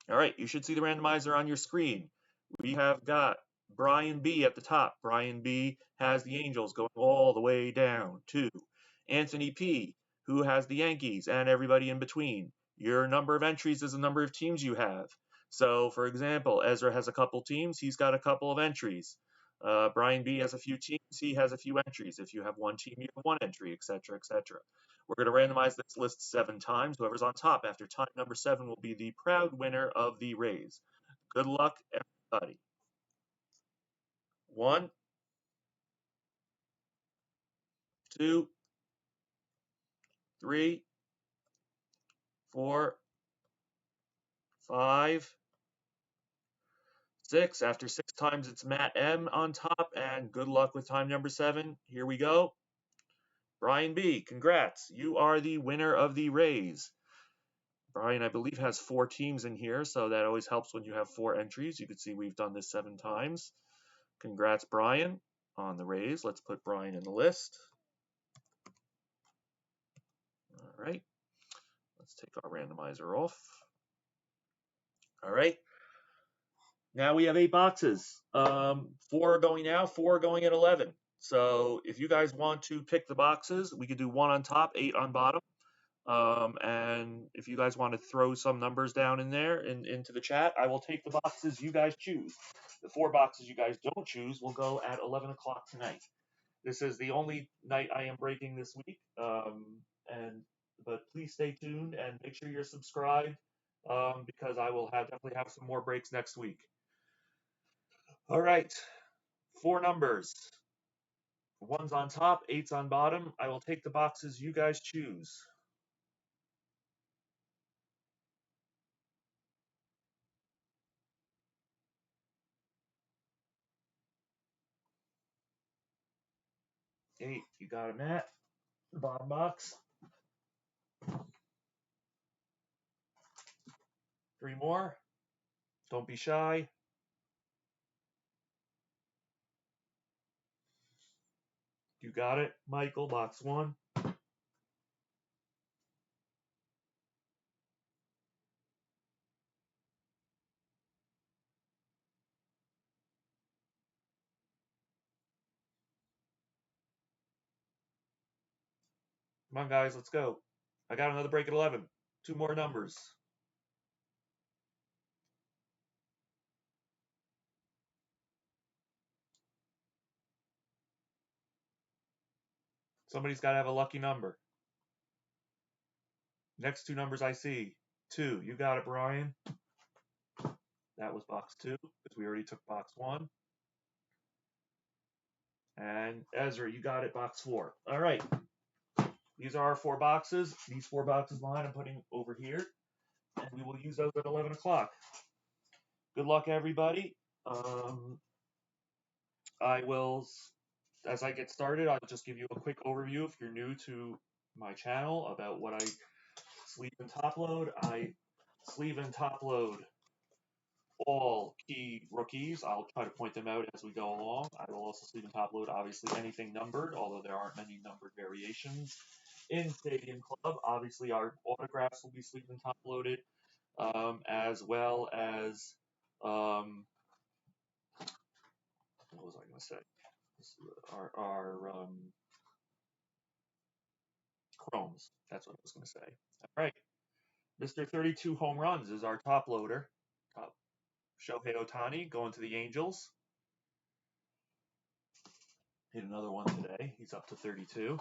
All right, you should see the randomizer on your screen. We have got Brian B at the top. Brian B has the Angels going all the way down to Anthony P, who has the Yankees and everybody in between. Your number of entries is the number of teams you have. So, for example, Ezra has a couple teams. He's got a couple of entries. Brian B has a few teams. He has a few entries. If you have one team, you have one entry, etc., etc. We're going to randomize this list 7 times. Whoever's on top after time number 7 will be the proud winner of the raise. Good luck, everybody. 1, 2, 3, 4, 5, 6. After 6 times, it's Matt M on top, and good luck with time number 7. Here we go. Brian B, congrats. You are the winner of the raise. Brian, I believe, has 4 teams in here, so that always helps when you have 4 entries. You can see we've done this 7 times. Congrats, Brian, on the raise. Let's put Brian in the list. All right. Let's take our randomizer off. All right. Now we have 8 boxes. 4 are going now, 4 are going at 11. So if you guys want to pick the boxes, we could do 1 on top, 8 on bottom. And if you guys want to throw some numbers down in there into the chat, I will take the boxes you guys choose. The 4 boxes you guys don't choose will go at 11 o'clock tonight. This is the only night I am breaking this week. But please stay tuned and make sure you're subscribed because I will definitely have some more breaks next week. All right, 4 numbers. 1's on top, 8's on bottom. I will take the boxes you guys choose. Eight, you got it, Matt. The bottom box. 3 more. Don't be shy. You got it, Michael, box 1. Come on, guys, let's go. I got another break at 11. 2 more numbers. Somebody's got to have a lucky number. Next 2 numbers I see. 2. You got it, Brian. That was box 2 because we already took box 1. And Ezra, you got it, box 4. All right. These are our 4 boxes. These 4 boxes behind I'm putting over here. And we will use those at 11 o'clock. Good luck, everybody. I will, as I get started, I'll just give you a quick overview if you're new to my channel about what I sleeve and top load. I sleeve and top load all key rookies. I'll try to point them out as we go along. I will also sleeve and top load, obviously, anything numbered, although there aren't many numbered variations. In Stadium Club, obviously, our autographs will be sleeve and top loaded, as well as, what was I going to say? Our chromes. That's what I was going to say. All right. Mr. 32 home runs is our top loader. Shohei Ohtani going to the Angels. Hit another one today. He's up to 32.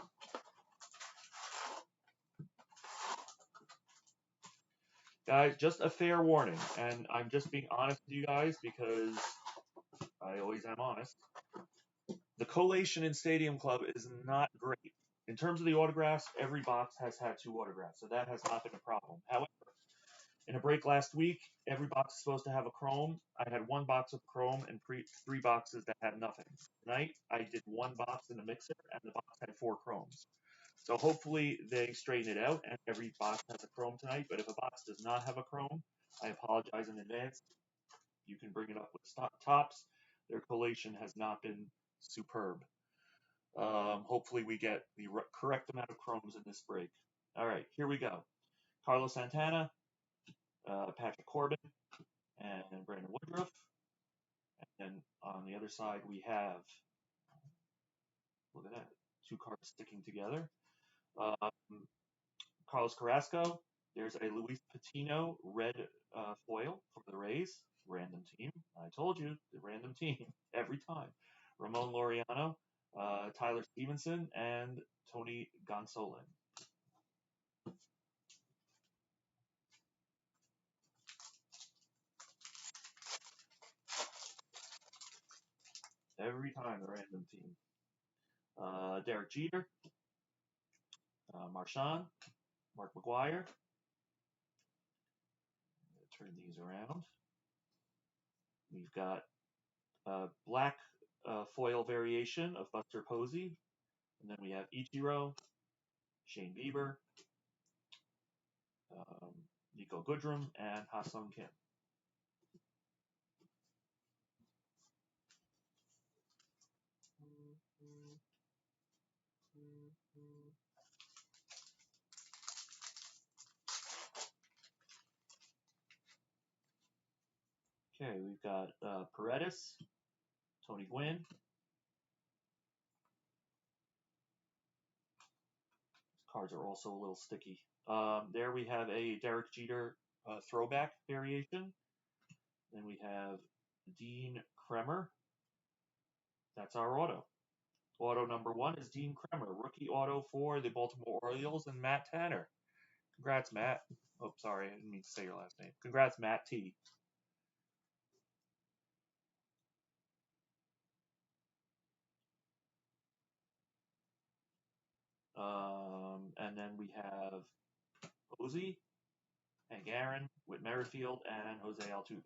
Guys, just a fair warning, and I'm just being honest with you guys because I always am honest. The collation in Stadium Club is not great. In terms of the autographs, every box has had 2 autographs, so that has not been a problem. However, in a break last week, every box is supposed to have a chrome. I had 1 box of chrome and 3 boxes that had nothing. Tonight, I did 1 box in the mixer, and the box had 4 chromes. So hopefully they straighten it out, and every box has a chrome tonight. But if a box does not have a chrome, I apologize in advance. You can bring it up with tops. Their collation has not been superb. Hopefully we get the correct amount of chromes in this break. All right, here we go. Carlos Santana, Patrick Corbin, Brandon Woodruff. And then on the other side, we have, look at that, 2 cards sticking together. Carlos Carrasco. There's a Luis Patino red foil for the Rays. Random team. I told you, the random team every time. Ramon Laureano, Tyler Stevenson, and Tony Gonsolin. Every time, the random team. Derek Jeter, Marchand, Mark McGuire. Turn these around. We've got black foil variation of Buster Posey. And then we have Ichiro, Shane Bieber, Nico Goodrum, and Ha-Sung Kim. Okay, we've got Paredes, Tony Gwynn. These cards are also a little sticky. There we have a Derek Jeter throwback variation. Then we have Dean Kremer. That's our auto. Auto number 1 is Dean Kremer, rookie auto for the Baltimore Orioles and Matt Tanner. Congrats, Matt. Oh, sorry, I didn't mean to say your last name. Congrats, Matt T. And then we have Posey, Hank Aaron, Whit Merrifield, and Jose Altuve.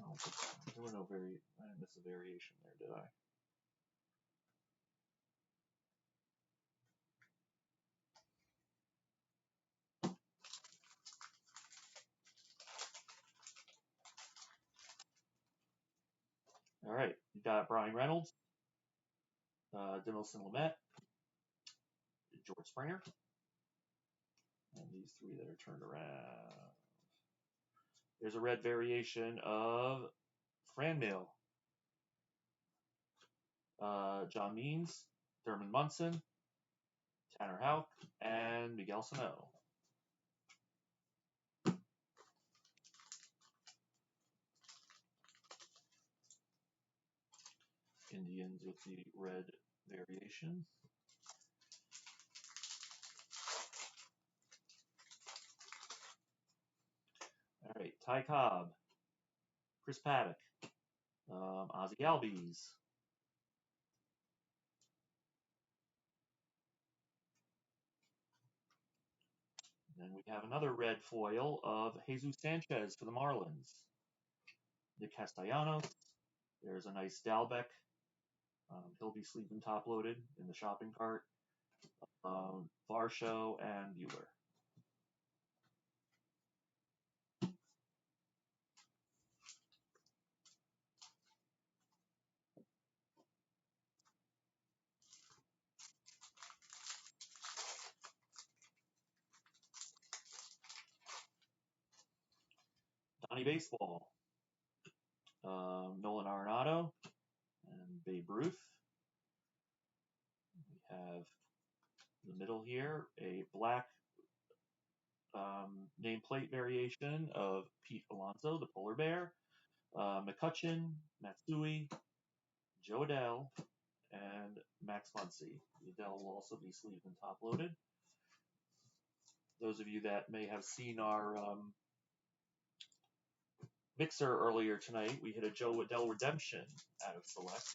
Oh, there were no I didn't miss a variation there, did I? All right, we got Brian Reynolds, Dinelson Lamet, George Springer, and these 3 that are turned around. There's a red variation of Franmil, John Means, Thurman Munson, Tanner Houck, and Miguel Sano. Indians with the red variation. All right, Ty Cobb, Chris Paddock, Ozzie Albies. Then we have another red foil of Jesus Sanchez for the Marlins. Nick Castellanos. There's a nice Dalbec. He'll be sleeve and top loaded in the shopping cart. Varsho and Bueller. Donnie Baseball. Nolan Arenado and Babe Ruth. We have in the middle here a black nameplate variation of Pete Alonso, the polar bear, McCutcheon, Matsui, Joe Adell, and Max Muncy. Adell will also be sleeve and top loaded. Those of you that may have seen our mixer earlier tonight, we hit a Joe Adell redemption out of Select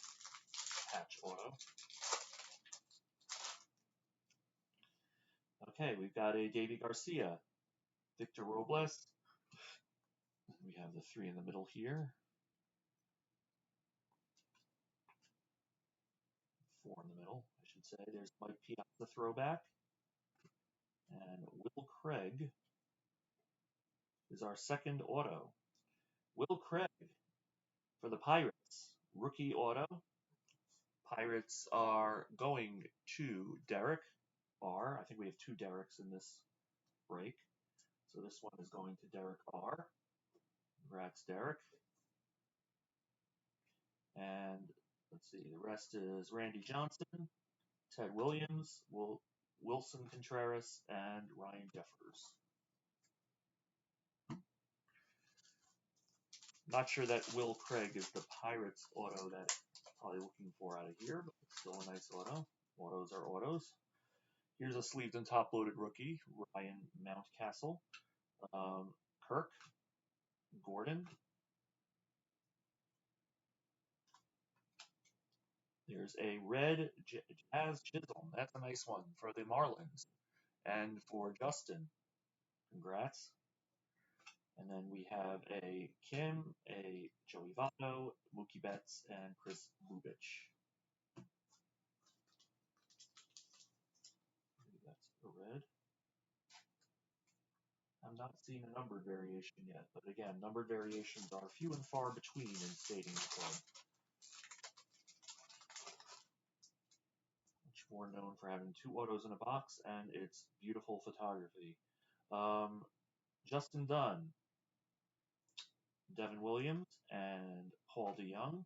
patch auto. Okay, we've got a Davey Garcia, Victor Robles. We have the 3 in the middle here. 4 in the middle, I should say. There's Mike Piazza throwback. And Will Craig is our second auto. Will Craig for the Pirates, rookie auto. Pirates are going to Derek R. I think we have 2 Dereks in this break. So this one is going to Derek R. Congrats, Derek. And let's see, the rest is Randy Johnson, Ted Williams, Wilson Contreras, and Ryan Jeffers. Not sure that Will Craig is the Pirates auto that I'm probably looking for out of here, but it's still a nice auto. Autos are autos. Here's a sleeved and top-loaded rookie, Ryan Mountcastle, Kirk, Gordon. There's a red Jazz Chisholm. That's a nice one for the Marlins. And for Justin, congrats. And then we have a Kim, a Joey Votto, Mookie Betts, and Chris Lubich. Maybe that's a red. I'm not seeing a numbered variation yet, but again, numbered variations are few and far between in Stadium Club. Much more known for having 2 autos in a box and its beautiful photography. Justin Dunn, Devin Williams, and Paul DeYoung.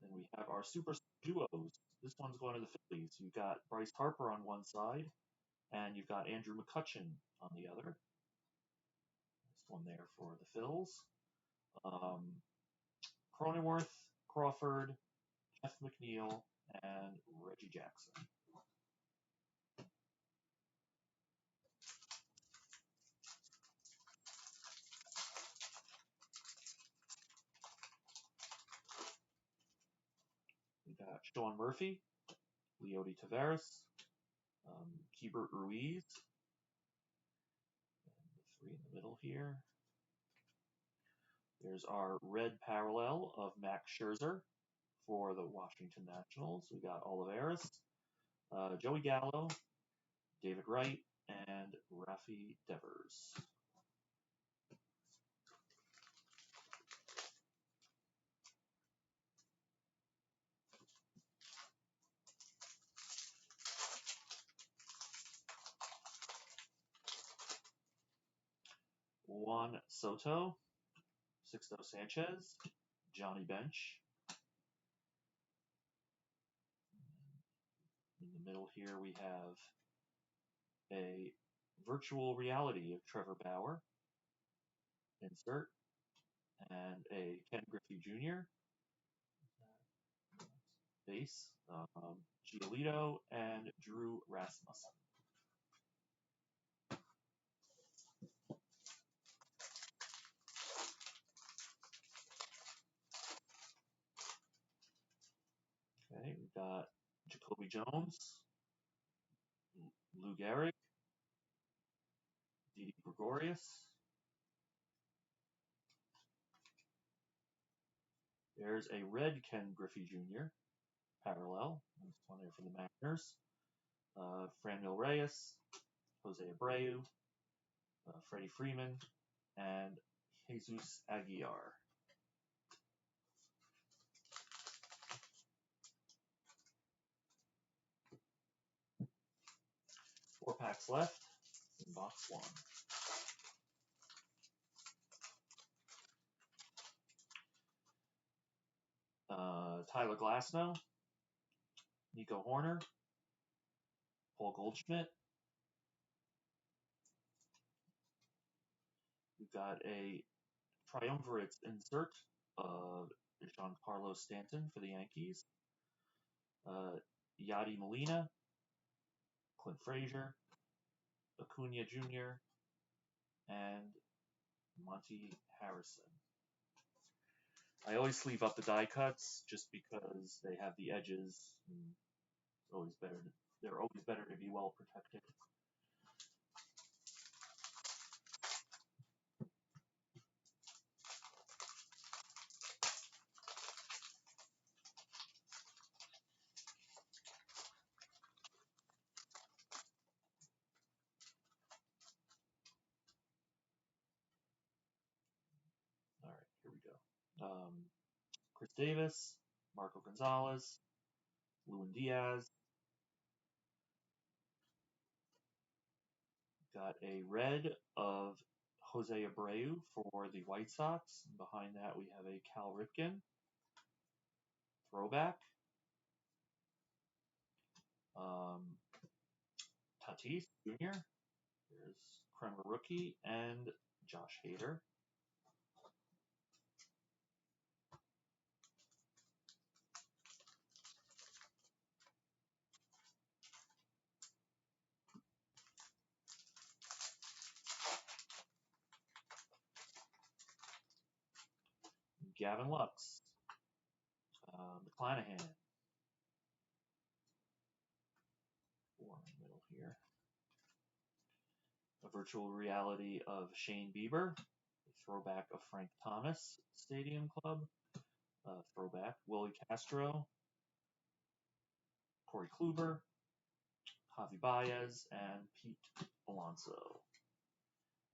Then we have our super duos. This one's going to the Phillies. You've got Bryce Harper on one side, and you've got Andrew McCutchen on the other. This one there for the Phils. Cronenworth, Crawford, Jeff McNeil, and Reggie Jackson. We got Sean Murphy, Leody Taveras, Keibert Ruiz, and the 3 in the middle here. There's our red parallel of Max Scherzer for the Washington Nationals. We got Olivares, Joey Gallo, David Wright, and Rafi Devers. Juan Soto, Sixto Sanchez, Johnny Bench. In the middle here we have a virtual reality of Trevor Bauer, insert, and a Ken Griffey Jr., base, Giolito, and Drew Rasmussen. Okay, we've got Jacoby Jones, Lou Gehrig, Didi Gregorius. There's a red Ken Griffey Jr. parallel. This one there for the Mariners. Franmil Reyes, Jose Abreu, Freddie Freeman, and Jesus Aguilar. Four packs left in box 1. Tyler Glasnow, Nico Horner, Paul Goldschmidt. We've got a triumvirate insert of Giancarlo Stanton for the Yankees, Yadi Molina, Clint Frazier, Acuna Jr., and Monty Harrison. I always sleeve up the die cuts just because they have the edges. And it's always better. They're always better to be well protected. All right, here we go. Chris Davis, Marco Gonzalez, Lewin Diaz. Got a red of Jose Abreu for the White Sox. Behind that, we have a Cal Ripken throwback. Tatis Jr. There's Kremer rookie and Josh Hader. Gavin Lux, McClanahan, four in the middle here. A virtual reality of Shane Bieber, a throwback of Frank Thomas, Stadium Club, throwback, Willie Castro, Corey Kluber, Javi Baez, and Pete Alonso.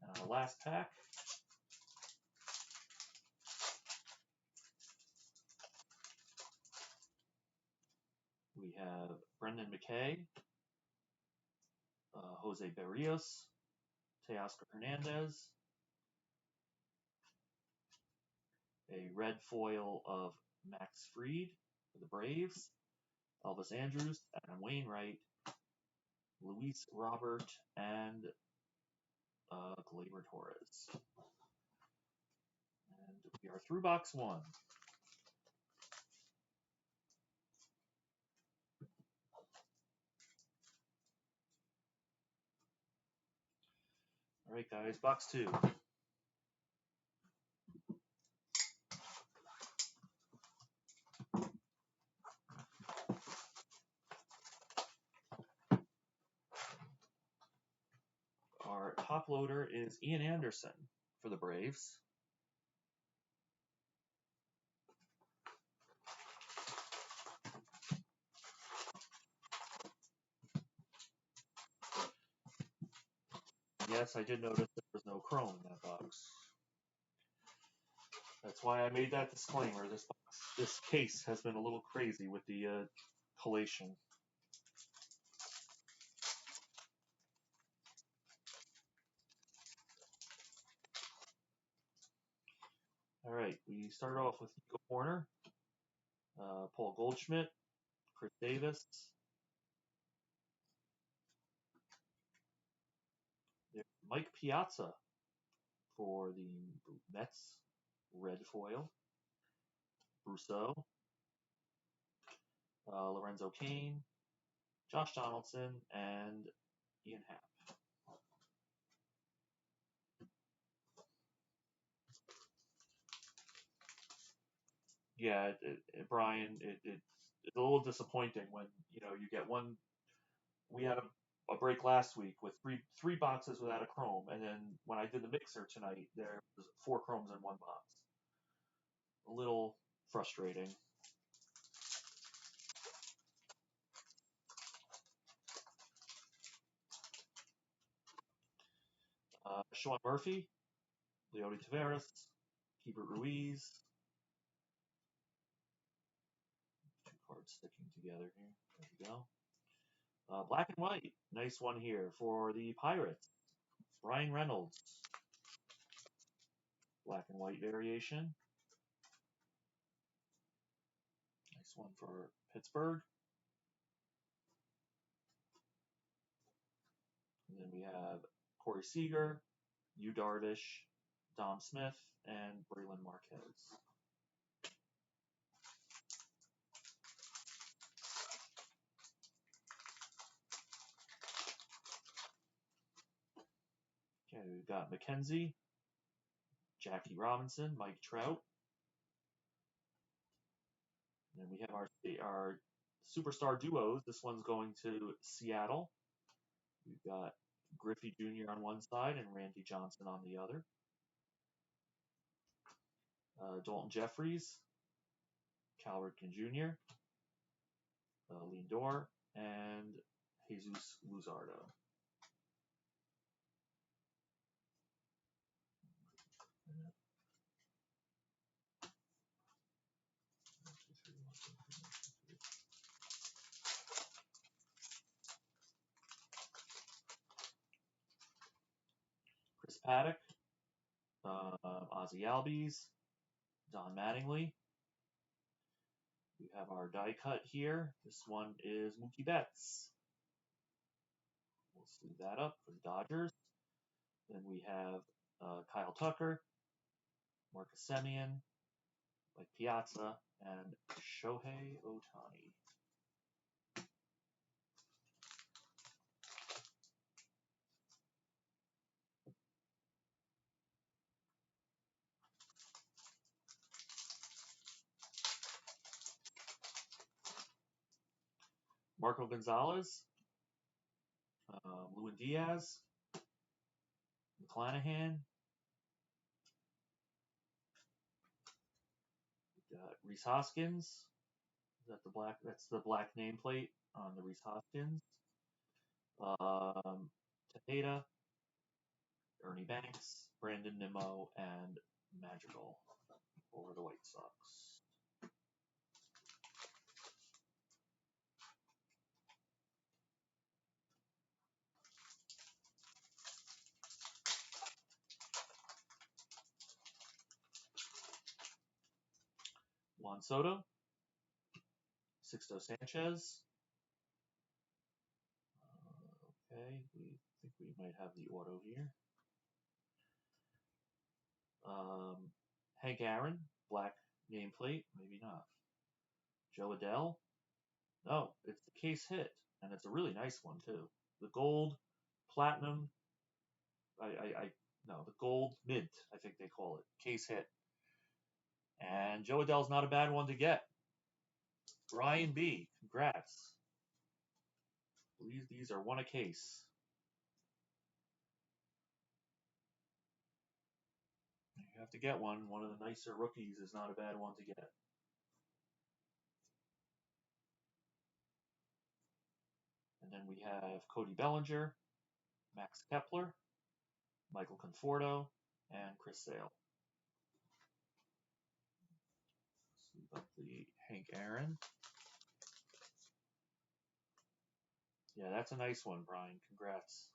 And our last pack, we have Brendan McKay, Jose Berrios, Teoscar Hernandez, a red foil of Max Fried for the Braves, Elvis Andrus, Adam Wainwright, Luis Robert, and Gleyber Torres. And we are through box one. All right, guys, box two. Our top loader is Ian Anderson for the Braves. Yes, I did notice there was no chrome in that box. That's why I made that disclaimer. This case has been a little crazy with the collation. All right, we start off with Nico Horner, Paul Goldschmidt, Chris Davis. There's Mike Piazza for the Mets, red foil. Brousseau, Lorenzo Cain, Josh Donaldson, and Ian Happ. Yeah, Brian, it's a little disappointing when you get one. We had a break last week with three boxes without a chrome, and then when I did the mixer tonight, there was 4 chromes in one box. A little frustrating. Sean Murphy, Leody Taveras, Keibert Ruiz. 2 cards sticking together here. There we go. Black and white. Nice one here for the Pirates. Brian Reynolds. Black and white variation. Nice one for Pittsburgh. And then we have Corey Seager, Yu Darvish, Dom Smith, and Braylon Marquez. Okay, we've got McKenzie, Jackie Robinson, Mike Trout. And then we have our superstar duos. This one's going to Seattle. We've got Griffey Jr. on one side and Randy Johnson on the other. Dalton Jeffries, Cal Ripken Jr., Lindor, and Jesus Luzardo. Paddock, Ozzie Albies, Don Mattingly. We have our die cut here. This one is Mookie Betts. We'll sleeve that up for the Dodgers. Then we have Kyle Tucker, Marcus Semien, Mike Piazza, and Shohei Ohtani. Marco Gonzalez, Lewin Diaz, McClanahan. We got Rhys Hoskins. Is that the black? That's the black nameplate on the Rhys Hoskins. Tejeda, Ernie Banks, Brandon Nimmo, and Madrigal over the White Sox. Juan Soto, Sixto Sanchez. Okay, we think we might have the auto here. Hank Aaron, black nameplate, maybe not. Joe Adele. Oh, it's the case hit, and it's a really nice one too. The gold, platinum. No, the gold mint, I think they call it, case hit. And Joe Adele's not a bad one to get. Brian B, congrats. I believe these are one a case. You have to get one. One of the nicer rookies is not a bad one to get. And then we have Cody Bellinger, Max Kepler, Michael Conforto, and Chris Sale. Sleeve up the Hank Aaron. Yeah, that's a nice one, Brian. Congrats.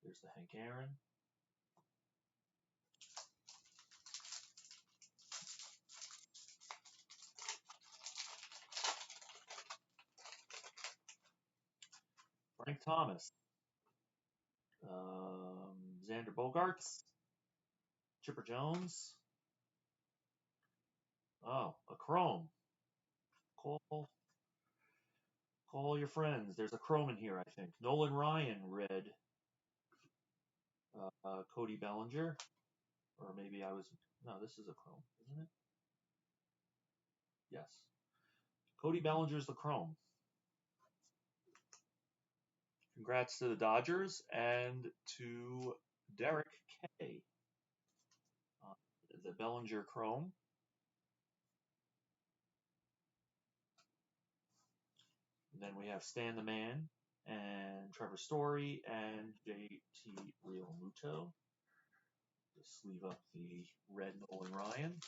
There's the Hank Aaron. Frank Thomas. Xander Bogaerts. Chipper Jones. Oh, a chrome. Call your friends. There's a chrome in here, I think. Nolan Ryan, red. Cody Bellinger. Or maybe I was... No, this is a chrome, isn't it? Yes. Cody Bellinger's the chrome. Congrats to the Dodgers and to Derek K. The Bellinger chrome. And then we have Stan the Man and Trevor Story and JT Realmuto. Just sleeve up the red Nolan Ryan.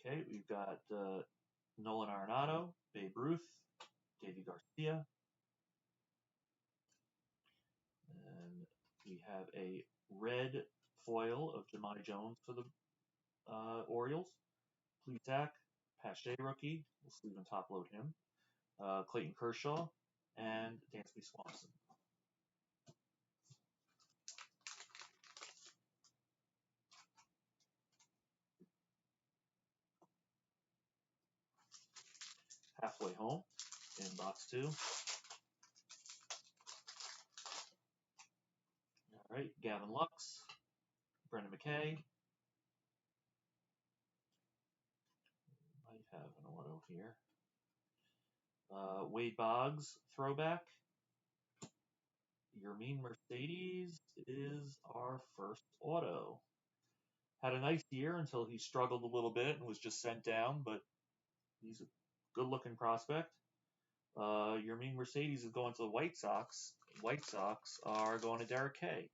Okay, we've got Nolan Arenado, Babe Ruth, Davey Garcia. And we have a red foil of Jahmai Jones for the Orioles. Plesac, Pache rookie. We'll sleeve and top load him. Clayton Kershaw and Dansby Swanson. Halfway home in box 2. All right, Gavin Lux, Brendan McKay. Might have an auto here. Wade Boggs, throwback. Yermin Mercedes is our first auto. Had a nice year until he struggled a little bit and was just sent down, but he's a good-looking prospect. Yermin Mercedes is going to the White Sox. White Sox are going to Derek K.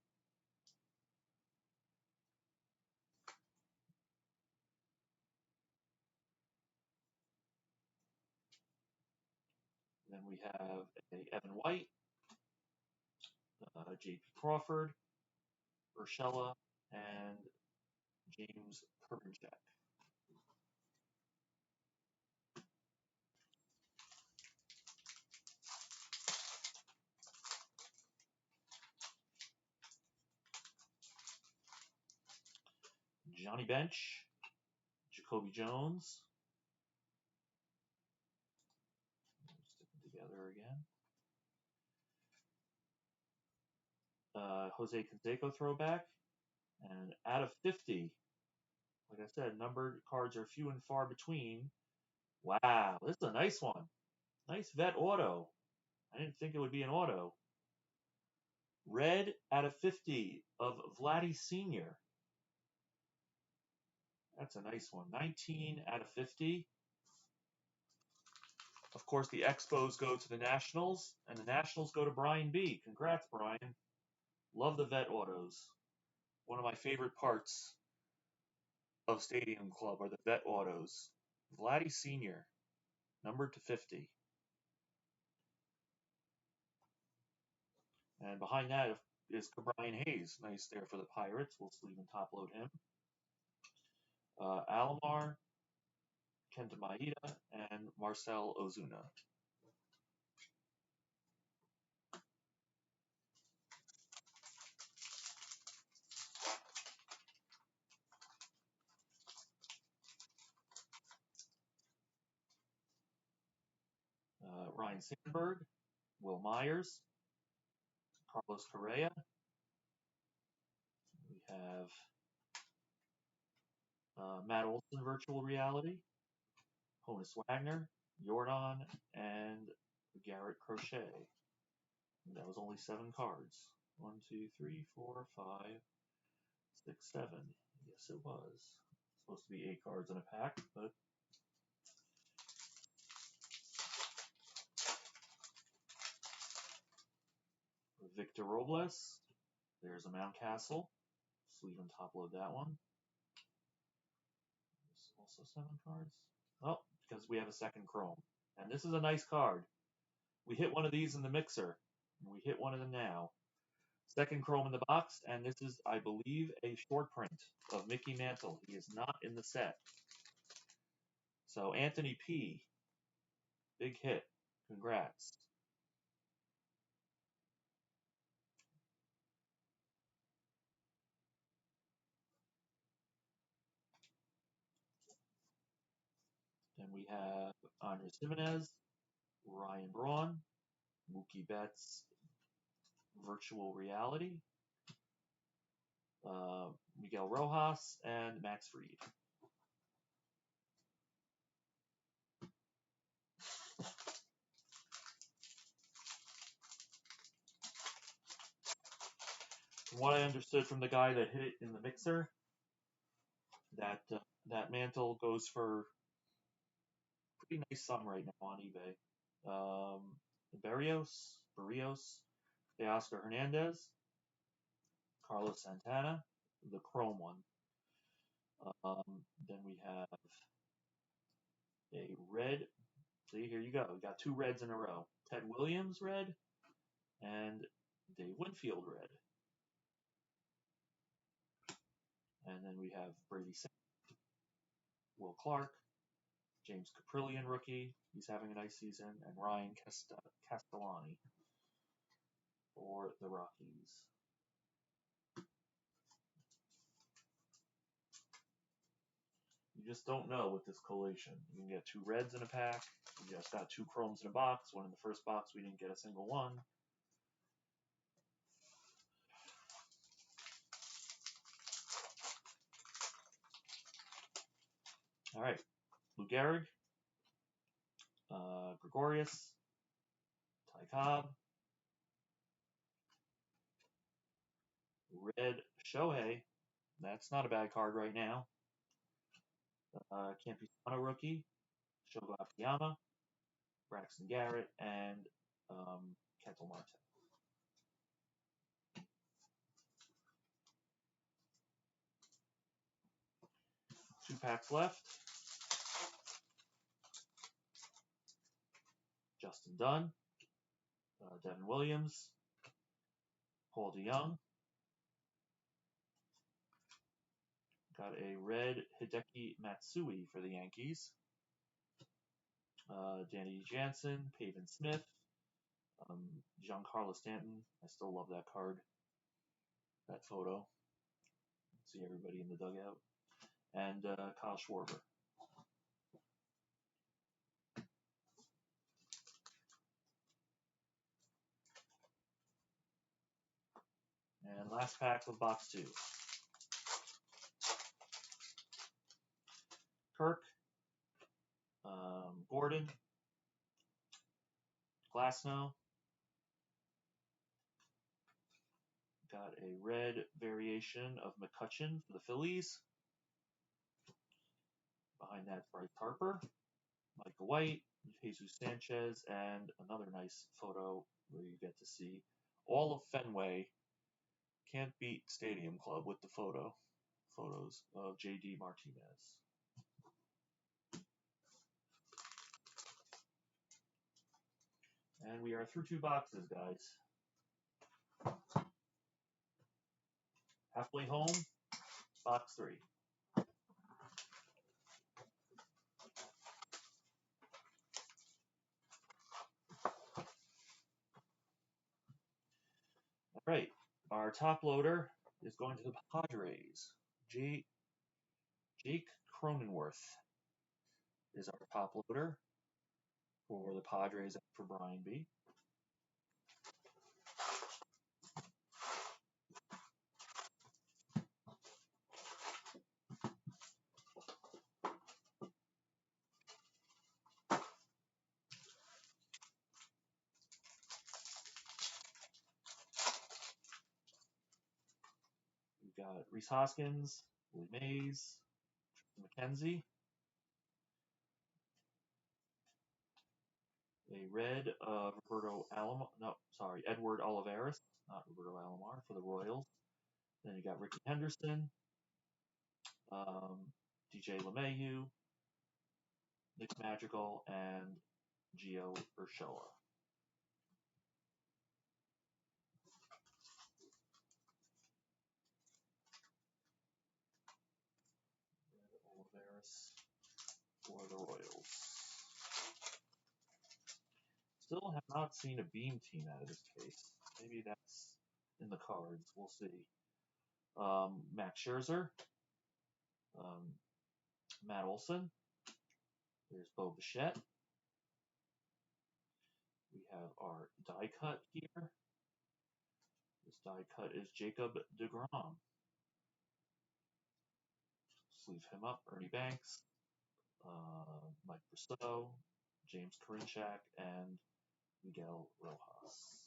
Then we have a Evan White, J.P. Crawford, Urshela, and James Kerbencheck. Johnny Bench, Jacoby Jones. Stick them together again. Jose Canseco throwback. And out of 50, like I said, numbered cards are few and far between. Wow, this is a nice one. Nice vet auto. I didn't think it would be an auto. Red out of 50 of Vladdy Sr. That's a nice one. 19 out of 50. Of course, the Expos go to the Nationals, and the Nationals go to Brian B. Congrats, Brian. Love the vet autos. One of my favorite parts of Stadium Club are the vet autos. Vladdy Sr., numbered to 50. And behind that is Brian Hayes. Nice there for the Pirates. We'll sleeve and top load him. Alomar, Kenta Maeda, and Marcell Ozuna. Ryan Sandberg, Will Myers, Carlos Correa. We have Matt Olson, Virtual Reality, Honus Wagner, Jordan, and Garrett Crochet. And that was only 7 cards. 1, 2, 3, 4, 5, 6, 7. Yes, it was. It's supposed to be 8 cards in a pack, but Victor Robles. There's a Mountcastle. Sleeve and top load that one. There's also 7 cards. Oh, because we have a second chrome. And this is a nice card. We hit one of these in the mixer. And we hit one of them now. Second chrome in the box, and this is, I believe, a short print of Mickey Mantle. He is not in the set. So Anthony P. Big hit. Congrats. Then we have Andres Jimenez, Ryan Braun, Mookie Betts, Virtual Reality, Miguel Rojas, and Max Fried. From what I understood from the guy that hit it in the mixer, that that Mantle goes for pretty nice sum right now on eBay. Barrios, Teoscar Hernandez, Carlos Santana, the chrome one. Then we have a red. See, here you go. We got 2 reds in a row. Ted Williams red and Dave Winfield red. And then we have Brady Singer, Will Clark, James Caprillion rookie. He's having a nice season. And Ryan Castellani for the Rockies. You just don't know with this collation. You can get 2 reds in a pack. You just got 2 chromes in a box. One in the first box, we didn't get a single one. All right, Lou Gehrig, Gregorius, Ty Cobb, red Shohei. That's not a bad card right now. Campusano rookie, Shogo Akiyama, Braxton Garrett, and Ketel Marte. 2 packs left. Justin Dunn, Devin Williams, Paul DeYoung. Got a red Hideki Matsui for the Yankees. Danny Jansen, Pavin Smith, Giancarlo Stanton. I still love that card, that photo. See everybody in the dugout. And Kyle Schwarber. And last pack of box 2. Kirk, Gordon, Glasnow. Got a red variation of McCutchen for the Phillies. Behind that, Bryce Harper, Michael White, Jesus Sanchez, and another nice photo where you get to see all of Fenway. Can't beat Stadium Club with the photos of J.D. Martinez. And we are through 2 boxes, guys. Halfway home, box 3. All right, our top loader is going to the Padres. Jake Cronenworth is our top loader for the Padres and for Brian B. We've got Rhys Hoskins, Willie Mays, McKenzie, a red Edward Olivares, not Roberto Alomar, for the Royals. Then you got Ricky Henderson, DJ LeMahieu, Nick Madrigal, and Gio Urshela. Olivares for the Royals. Still have not seen a beam team out of this case. Maybe that's in the cards. We'll see. Max Scherzer, Matt Olson. There's Bo Bichette. We have our die cut here. This die cut is Jacob deGrom. Sleeve him up. Ernie Banks, Mike Bristow, James Karinchak, and Miguel Rojas.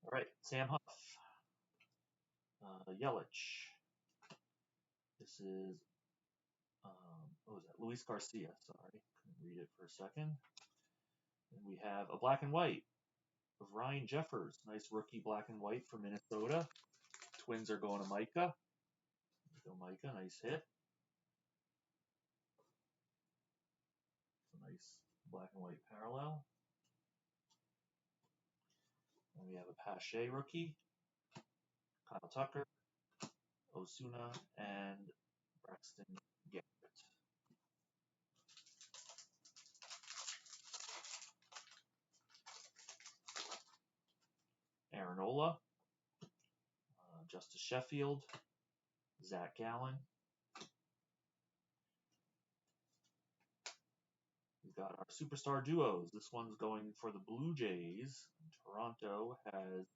All right, Sam Huff, Yelich. This is, what was that? Luis Garcia, sorry. Couldn't read it for a second. And we have a black and white of Ryan Jeffers. Nice rookie black and white for Minnesota. Twins are going to Micah. Go Micah, nice hit. It's a nice black and white parallel. And we have a Pache rookie, Kyle Tucker, Osuna, and Braxton Garrett. Aaron Ola, Justice Sheffield, Zach Gallen. We've got our superstar duos. This one's going for the Blue Jays. Toronto has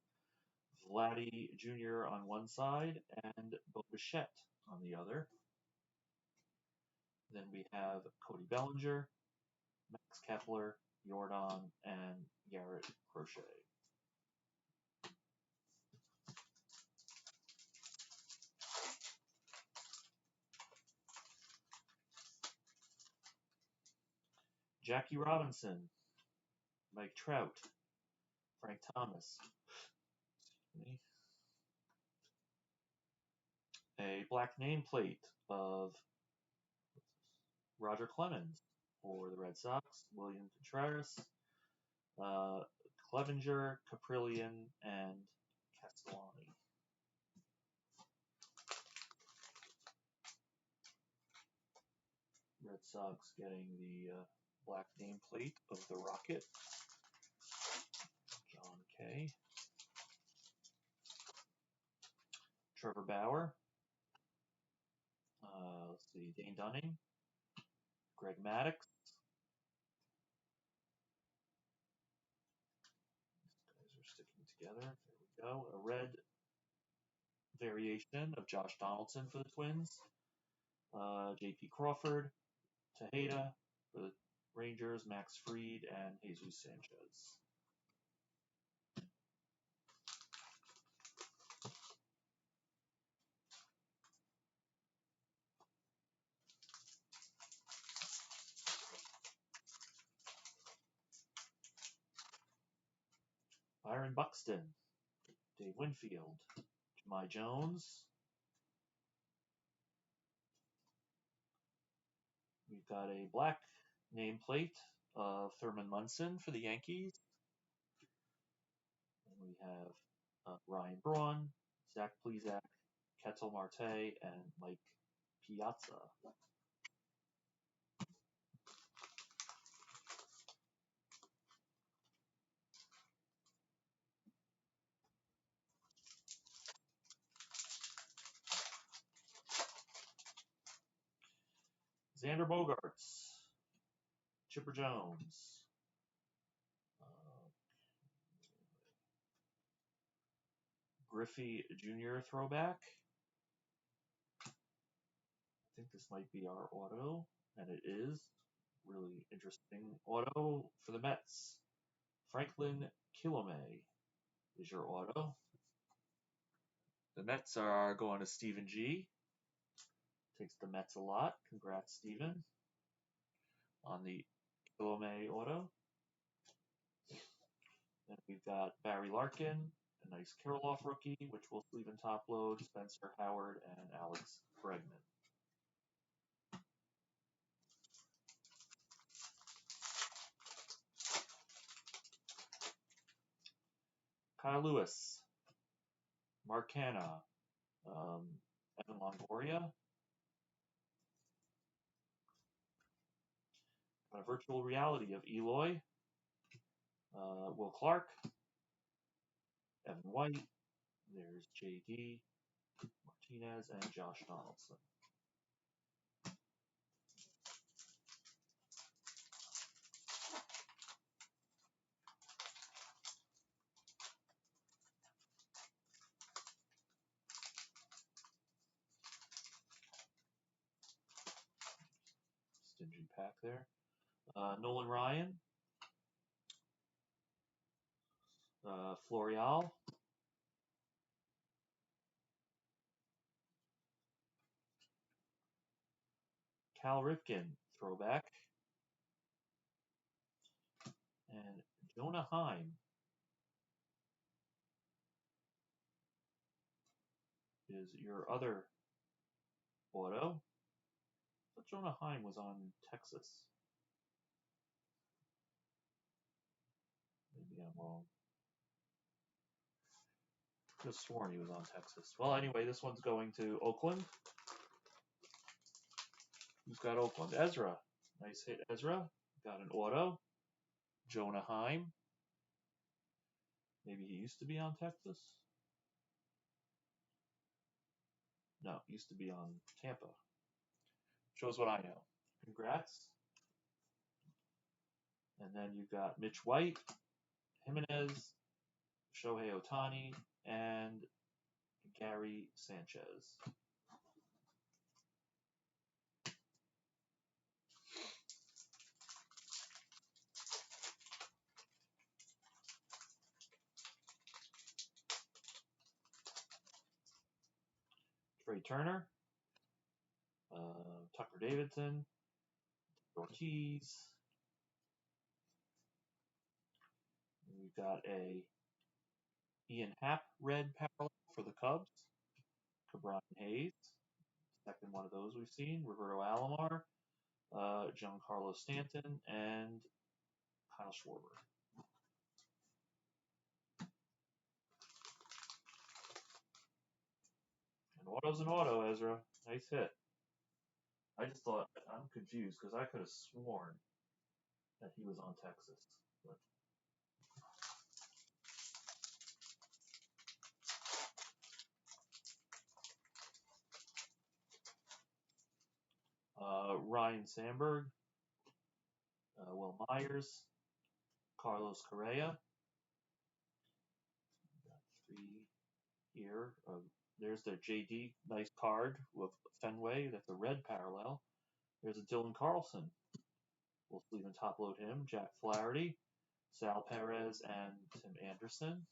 Vladdy Jr. on one side and Bo Bichette on the other. Then we have Cody Bellinger, Max Kepler, Jordan, and Garrett Crochet. Jackie Robinson, Mike Trout, Frank Thomas. A black nameplate of Roger Clemens for the Red Sox, William Contreras, Clevenger, Caprillion, and Castellani. Red Sox getting the black nameplate of the Rocket, John Kay. Trevor Bauer. Let's see, Dane Dunning, Greg Maddux. These guys are sticking together. There we go. A red variation of Josh Donaldson for the Twins. J.P. Crawford, Tejeda for the Rangers, Max Fried, and Jesus Sanchez. Byron Buxton, Dave Winfield, Jahmai Jones. We've got a black nameplate of Thurman Munson for the Yankees. And we have Ryan Braun, Zach Plesac, Ketel Marte, and Mike Piazza. Xander Bogaerts, Chipper Jones, Griffey Jr. throwback. I think this might be our auto, and it is. Really interesting auto for the Mets. Franklin Kilome is your auto. The Mets are going to Stephen G. Takes the Mets a lot. Congrats, Stephen, on the Kilome auto. Then we've got Barry Larkin, a nice Kirilloff rookie, which will sleeve and top load, Spencer Howard, and Alex Bregman. Kyle Lewis, Mark Hanna, Evan Longoria. Got a virtual reality of Eloy, Will Clark, Evan White. There's JD Martinez and Josh Donaldson. Stingy pack there. Nolan Ryan, Florial, Cal Ripken, throwback, and Jonah Heim is your other auto. But Jonah Heim was on Texas. Maybe I'm wrong. Just sworn he was on Texas. Well, anyway, this one's going to Oakland. Who's got Oakland? Ezra. Nice hit, Ezra. Got an auto. Jonah Heim. Maybe he used to be on Texas? No, used to be on Tampa. Shows what I know. Congrats. And then you've got Mitch White, Jimenez, Shohei Ohtani, and Gary Sanchez. Trey Turner, Tucker Davidson, Ortiz, We've got a Ian Happ red parallel for the Cubs. Cabron Hayes, second one of those we've seen. Roberto Alomar, Giancarlo Stanton, and Kyle Schwarber. And auto's an auto, Ezra. Nice hit. I just thought, I'm confused because I could have sworn that he was on Texas. Ryan Sandberg, Will Myers, Carlos Correa. Got three here. There's the JD, nice card with Fenway. That's a red parallel. There's a Dylan Carlson. We'll sleeve and top load him. Jack Flaherty, Sal Perez, and Tim Anderson.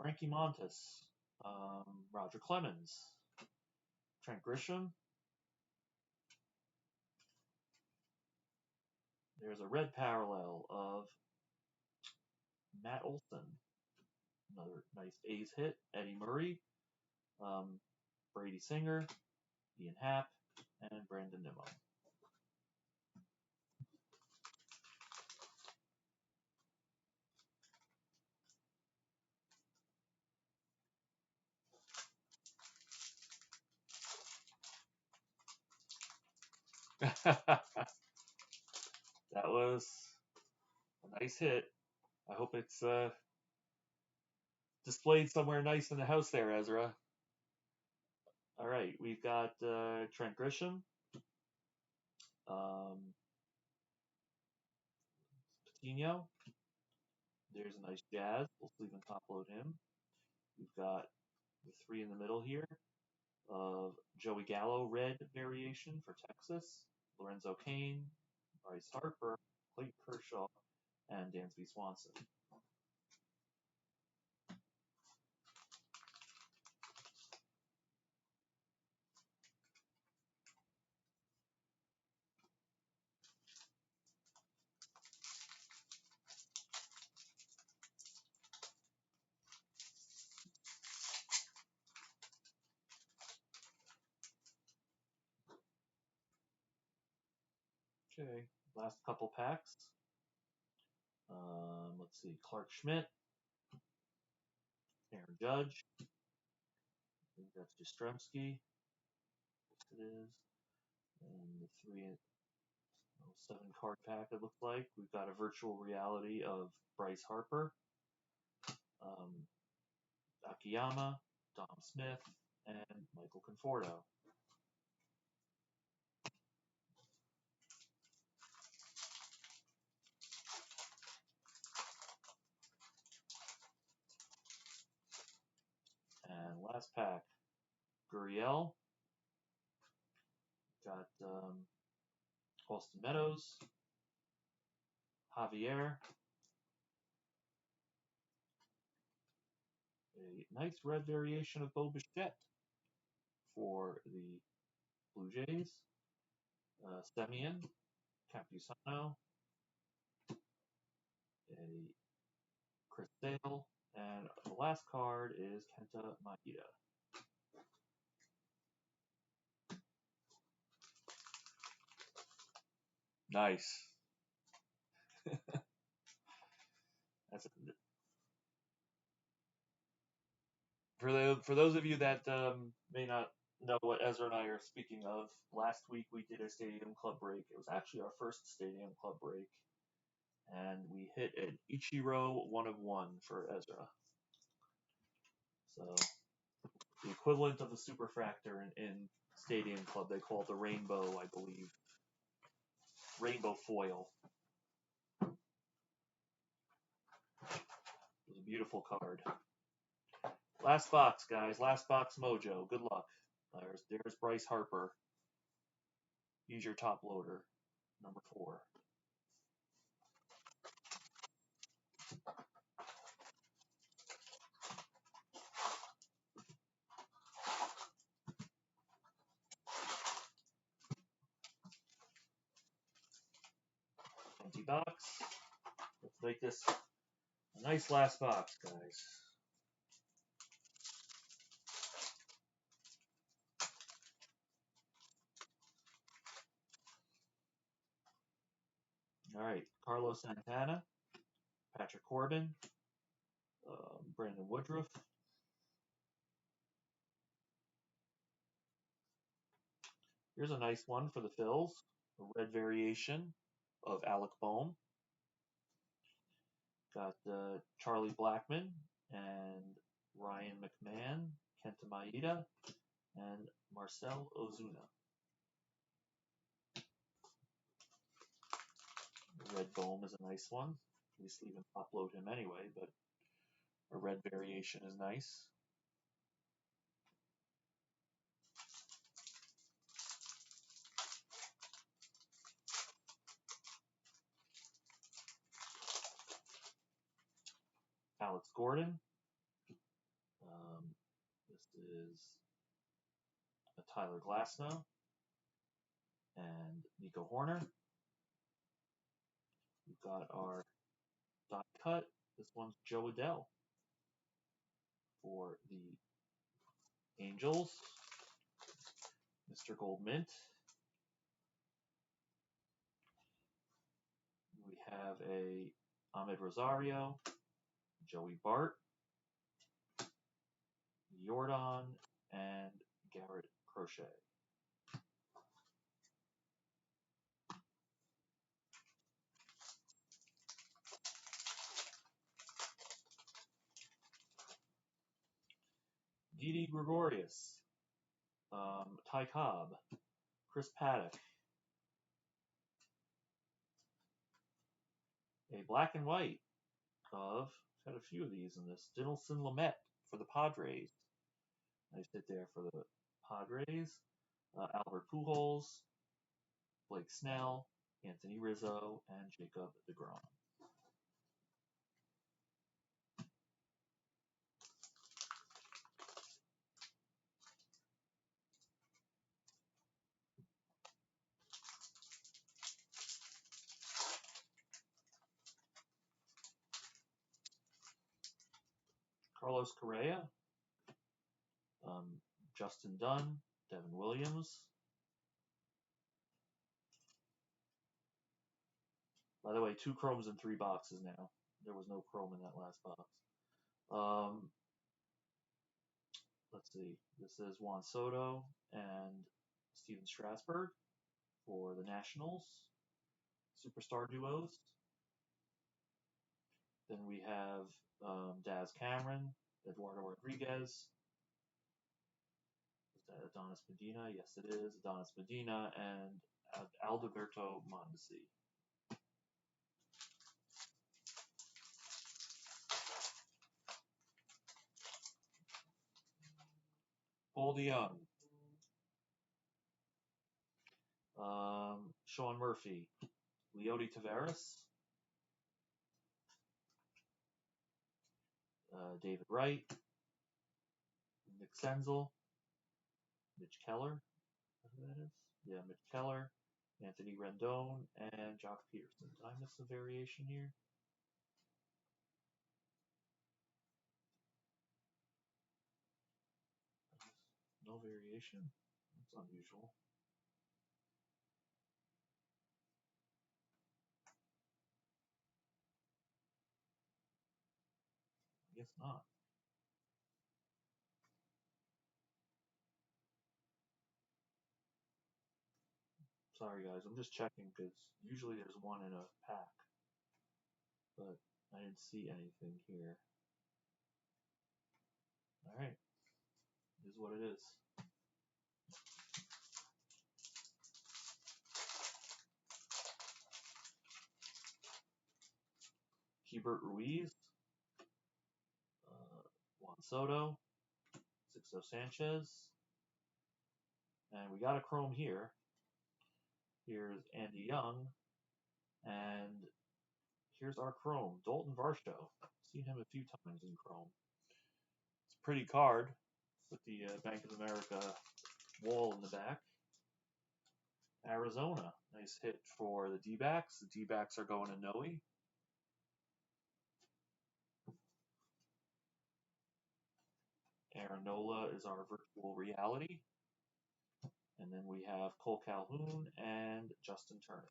Frankie Montas, Roger Clemens, Trent Grisham. There's a red parallel of Matt Olson. Another nice A's hit. Eddie Murray, Brady Singer, Ian Happ, and Brandon Nimmo. That was a nice hit. I hope it's displayed somewhere nice in the house there, Ezra. All right, we've got Trent Grisham, Patino. There's a nice Jazz. We'll sleeve and top load him. We've got the three in the middle here of Joey Gallo red variation for Texas, Lorenzo Cain, Bryce Harper, Clayton Kershaw, and Dansby Swanson. Okay, last couple packs. Let's see, Clark Schmidt, Aaron Judge. I think that's Jastrzemski. It is. And the 7-card pack, it looks like. We've got a virtual reality of Bryce Harper, Akiyama, Dom Smith, and Michael Conforto. And last pack, Gurriel. Got Austin Meadows, Javier. A nice red variation of Bo Bichette for the Blue Jays. Semien, Campusano, a Chris Sale, and the last card is Kenta Maeda. Nice. That's a, for those of you that may not know what Ezra and I are speaking of, last week we did a Stadium Club break. It was actually our first Stadium Club break, and we hit an Ichiro 1 of 1 for Ezra. So the equivalent of a superfractor in Stadium Club, they call it the rainbow, I believe. Rainbow foil. It was a beautiful card. Last box, guys. Last box mojo. Good luck. There's Bryce Harper. Use your top loader. Number 4. Empty box. Let's make this a nice last box, guys. All right, Carlos Santana, Patrick Corbin, Brandon Woodruff. Here's a nice one for the Phils, a red variation of Alec Bohm. Got Charlie Blackmon and Ryan McMahon, Kenta Maeda, and Marcel Ozuna. Red Bohm is a nice one. We sleeve and top load him anyway, but a red variation is nice. Alex Gordon. This is a Tyler Glasnow and Nico Horner. We've got our dot cut. This one's Joe Adell for the Angels. Mr. Gold Mint. We have a Ahmed Rosario, Joey Bart, Jordan, and Garrett Crochet. Didi Gregorius, Ty Cobb, Chris Paddock, a black and white of, had a few of these in this, Dinelson Lamet for the Padres. Nice hit there for the Padres. Albert Pujols, Blake Snell, Anthony Rizzo, and Jacob deGrom. Carlos Correa, Justin Dunn, Devin Williams. By the way, 2 chromes in 3 boxes now. There was no chrome in that last box. Let's see. This is Juan Soto and Steven Strasburg for the Nationals. Superstar duos. Then we have Daz Cameron, Eduardo Rodriguez. Is that Adonis Medina? Yes, it is. Adonis Medina and Alberto Mondesi. Paul DeYoung. Sean Murphy. Leody Taveras. David Wright. Nick Senzel. Mitch Keller. Who that is? Yeah, Mitch Keller. Anthony Rendon and Jock Peterson. Did I miss a variation here? No variation? That's unusual. I guess not. Sorry guys, I'm just checking because usually there's one in a pack. But I didn't see anything here. Alright. It is what it is. Hebert Ruiz. Juan Soto. Sixto Sanchez. And we got a chrome here. Here's Andy Young. And here's our Chrome, Dalton Varsho. Seen him a few times in Chrome. It's a pretty card with the Bank of America wall in the back. Arizona, nice hit for the D-backs. The D-backs are going to Noe. Aaron Nola is our virtual reality. And then we have Cole Calhoun and Justin Turner.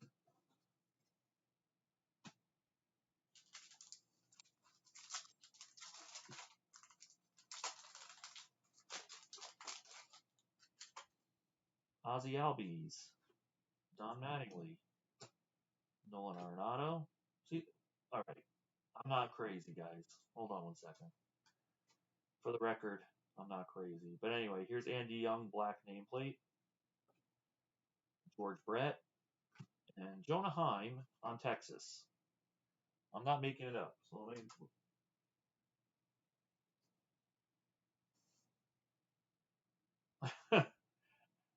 Ozzie Albies, Don Mattingly, Nolan Arenado. See, all right, I'm not crazy, guys. Hold on one second. For the record, I'm not crazy. But anyway, here's Andy Young, black nameplate. George Brett, and Jonah Heim on Texas. I'm not making it up. So let me...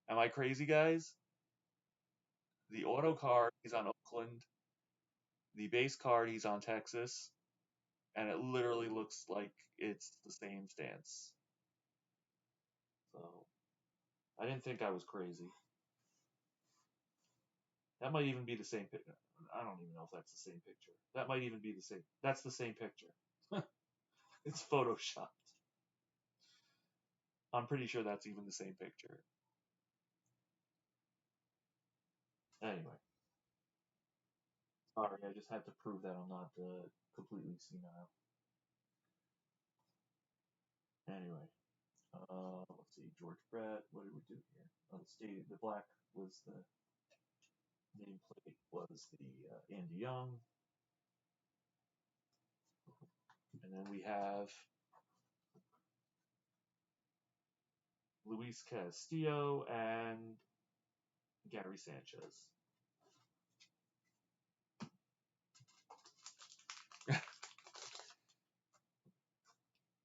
Am I crazy, guys? The auto card, he's on Oakland. The base card, he's on Texas. And it literally looks like it's the same stance. So I didn't think I was crazy. That might even be the same picture. I don't even know if that's the same picture. That might even be the same. That's the same picture. It's photoshopped. I'm pretty sure that's even the same picture. Anyway. Sorry, I just had to prove that I'm not completely senile. Anyway. Let's see, George Brett. What did we do here? Oh, the black was the nameplate, was the Andy Young. And then we have Luis Castillo and Gary Sanchez.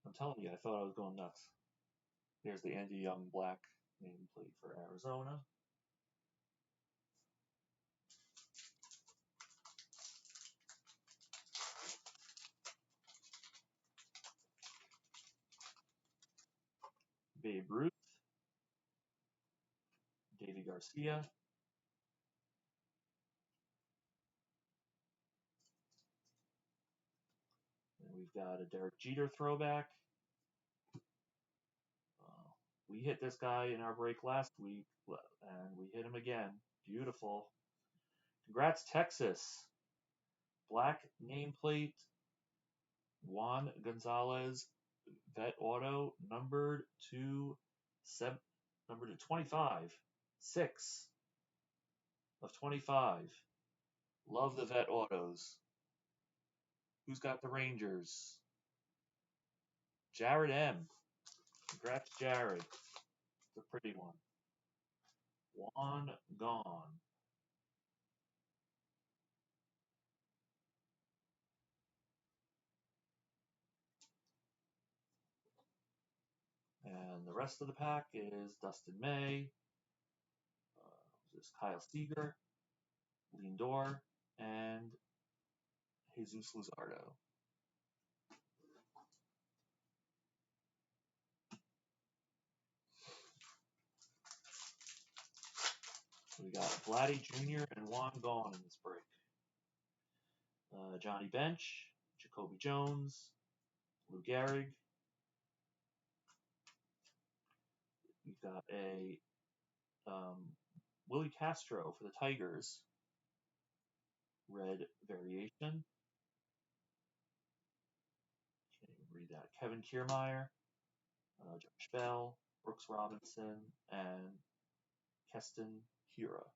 I'm telling you, I thought I was going nuts. Here's the Andy Young black nameplate for Arizona. Babe Ruth, Davy Garcia, and we've got a Derek Jeter throwback. We hit this guy in our break last week, and we hit him again. Beautiful. Congrats, Texas. Black nameplate, Juan Gonzalez, vet auto, numbered to 25. 6 of 25. Love the vet autos. Who's got the Rangers? Jared M. Congrats, Jared. It's a pretty one. Juan gone. And the rest of the pack is Dustin May, this Kyle Seager, Lindor, and Jesus Luzardo. We got Vladdy Jr. and Juan gone in this break. Johnny Bench, Jacoby Jones, Lou Gehrig. We've got a Willie Castro for the Tigers. Red variation. Can't even read that. Kevin Kiermaier, Josh Bell, Brooks Robinson, and Keston Hiura.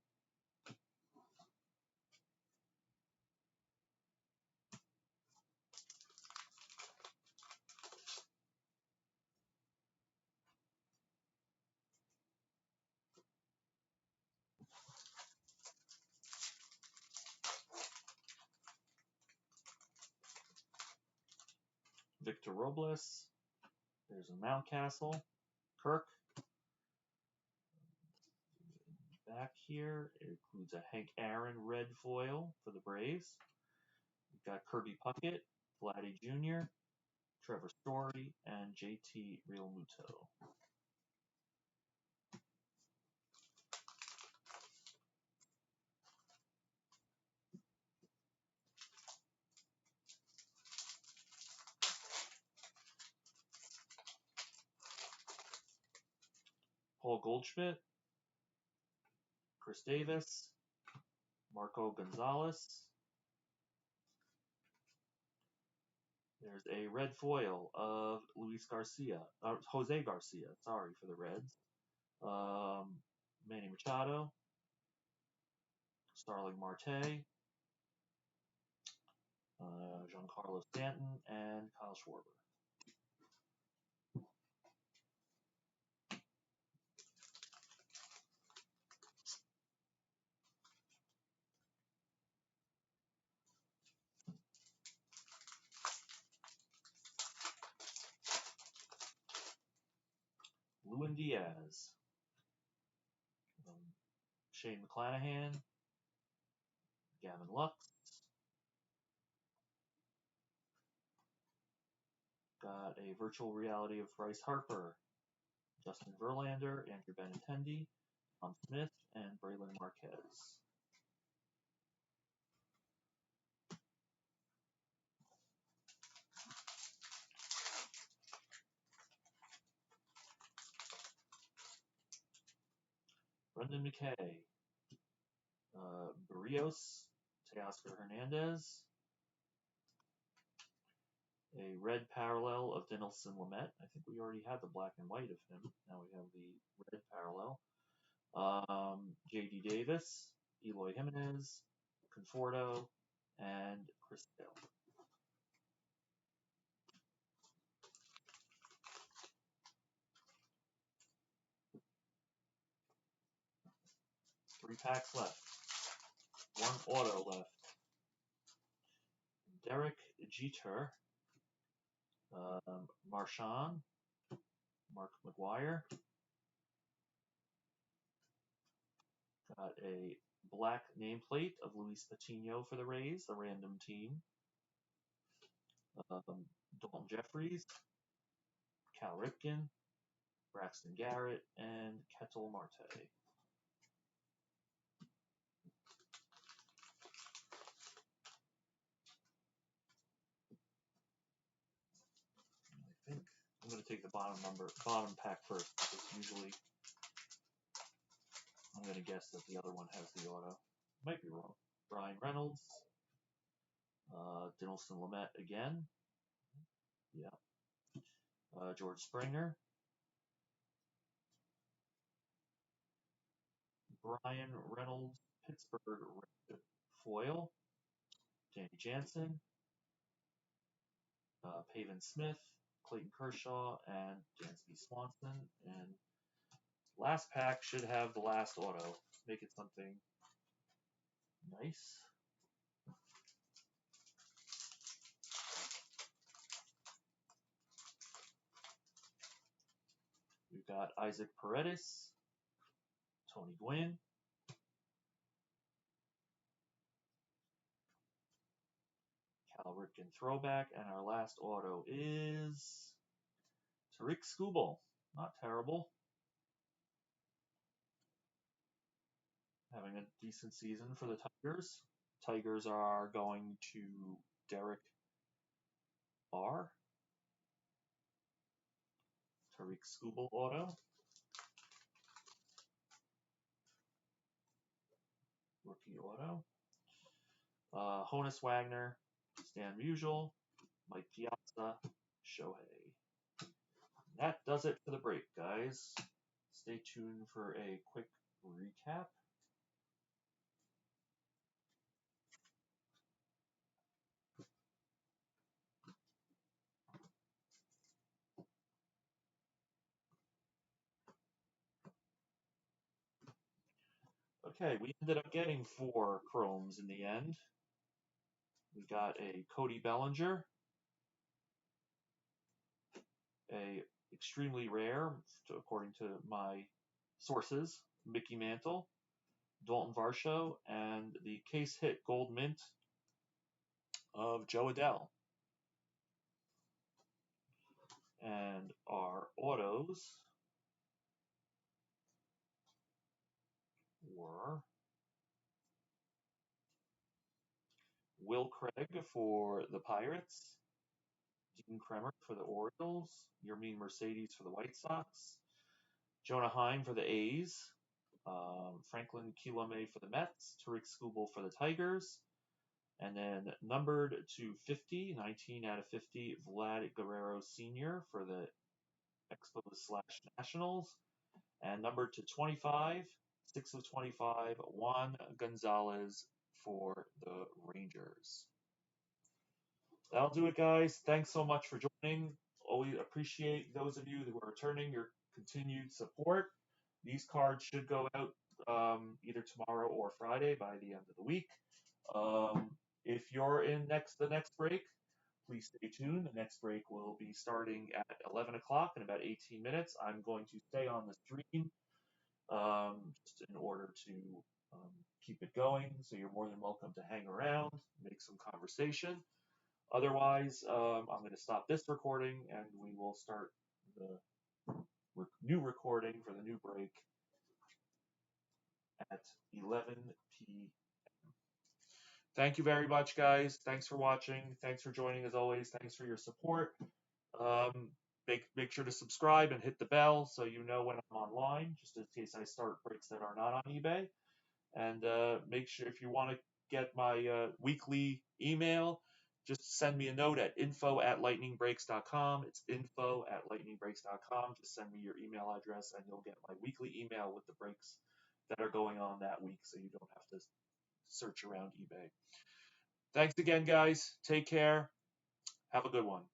Victor Robles. There's a Mountcastle. Kirk. Back here, it includes a Hank Aaron red foil for the Braves. We've got Kirby Puckett, Vladdy Jr., Trevor Story, and JT Realmuto. Paul Goldschmidt, Chris Davis, Marco Gonzalez. There's a red foil of Jose Garcia, sorry, for the Reds. Manny Machado, Starling Marte, Giancarlo Stanton, and Kyle Schwarber. Lewin Diaz, Shane McClanahan, Gavin Lux, got a virtual reality of Bryce Harper, Justin Verlander, Andrew Benintendi, Tom Smith, and Braylon Marquez. Brendan McKay, Barrios, Teoscar Hernandez, a red parallel of Dinelson Lamet. I think we already had the black and white of him. Now we have the red parallel. J.D. Davis, Eloy Jimenez, Conforto, and Chris Sale. Three packs left. One auto left. Derek Jeter, Marchand, Mark McGuire. Got a black nameplate of Luis Patino for the Rays, a random team. Dalton Jeffries, Cal Ripken, Braxton Garrett, and Ketel Marte. I think I'm going to take the bottom pack first, because usually I'm going to guess that the other one has the auto. Might be wrong. Brian Reynolds, Dinelson Lamet again. Yeah. George Springer. Brian Reynolds, Pittsburgh Red foil. Danny Jansen, Pavin Smith, Clayton Kershaw, and Dansby Swanson. And last pack should have the last auto. Make it something nice. We've got Isaac Paredes, Tony Gwynn, Cal Ripken throwback, and our last auto is Tariq Skubal. Not terrible. Having a decent season for the Tigers. Tigers are going to Derek R. Tariq Skubal auto. Rookie auto. Honus Wagner, Stan Musial, Mike Piazza, Shohei. That does it for the break, guys. Stay tuned for a quick recap. Okay, we ended up getting 4 chromes in the end. We got a Cody Bellinger, a extremely rare, according to my sources, Mickey Mantle, Dalton Varsho, and the case hit gold mint of Joe Adell. And our autos were Will Craig for the Pirates, Dean Kremer for the Orioles, Yermin Mercedes for the White Sox, Jonah Heim for the A's, Franklin Kilome for the Mets, Tariq Skubal for the Tigers, and then numbered to 50, 19 out of 50, Vlad Guerrero Sr. for the Expos/Nationals, and numbered to 25, 6 of 25, Juan Gonzalez for the Rangers. That'll do it, guys. Thanks so much for joining. Always appreciate those of you who are returning your continued support. These cards should go out either tomorrow or Friday by the end of the week. If you're in the next break, please stay tuned. The next break will be starting at 11 o'clock in about 18 minutes. I'm going to stay on the stream just in order to keep it going. So you're more than welcome to hang around, make some conversation. Otherwise, I'm going to stop this recording and we will start the new recording for the new break at 11 p.m. Thank you very much, guys. Thanks for watching. Thanks for joining as always. Thanks for your support. Make sure to subscribe and hit the bell so you know when I'm online, just in case I start breaks that are not on eBay. And make sure if you want to get my weekly email, just send me a note at info@lightningbreaks.com. It's info@lightningbreaks.com. Just send me your email address and you'll get my weekly email with the breaks that are going on that week so you don't have to search around eBay. Thanks again, guys. Take care. Have a good one.